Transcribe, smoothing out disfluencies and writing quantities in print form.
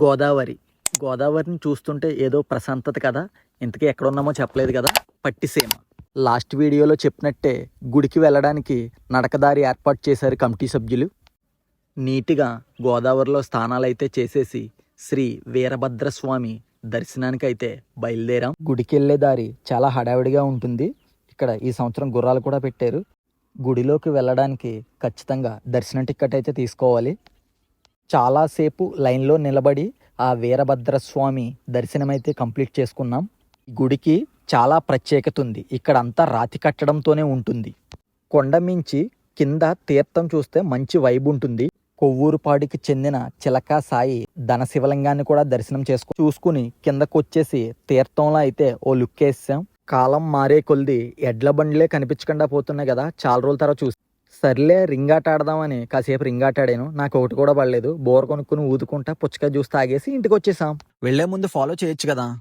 గోదావరి. గోదావరిని చూస్తుంటే ఏదో ప్రశాంతత కదా. ఇంతకీ ఎక్కడున్నామో చెప్పలేదు కదా. పట్టిసీమ. లాస్ట్ వీడియోలో చెప్పినట్టే గుడికి వెళ్ళడానికి నడకదారి ఏర్పాటు చేశారు కమిటీ సభ్యులు. నీట్గా గోదావరిలో స్నానాలు అయితే చేసేసి శ్రీ వీరభద్రస్వామి దర్శనానికి అయితే బయలుదేరాం. గుడికి వెళ్ళే దారి చాలా హడావిడిగా ఉంటుంది. ఇక్కడ ఈ సంవత్సరం గుర్రాలు కూడా పెట్టారు. గుడిలోకి వెళ్ళడానికి ఖచ్చితంగా దర్శనం టికెట్ అయితే తీసుకోవాలి. చాలాసేపు లైన్లో నిలబడి ఆ వీరభద్రస్వామి దర్శనం అయితే కంప్లీట్ చేసుకున్నాం. గుడికి చాలా ప్రత్యేకత ఉంది. ఇక్కడ అంతా రాతి కట్టడంతోనే ఉంటుంది. కొండ మించి కింద తీర్థం చూస్తే మంచి వైబ్ ఉంటుంది. కొవ్వూరుపాడికి చెందిన చిలకా సాయి ధన శివలింగాన్ని కూడా దర్శనం చూసుకుని కిందకు వచ్చేసి తీర్థంలో అయితే ఓ లుక్ వేసాం. కాలం మారే కొలిది ఎడ్ల బండ్లే కనిపించకుండా పోతున్నాయి కదా. చాలా రోజుల తర్వాత చూసి సర్లే రింగాట ఆడదామని కాసేపు రింగాట ఆడాను. నాకు ఒకటి కూడా పడలేదు. బోర్ కొనుక్కుని ఊదుకుంటా పుచ్చకాయ జ్యూస్ తాగేసి ఇంటికి వచ్చేసాం. వెళ్లే ముందు ఫాలో చేయొచ్చు కదా.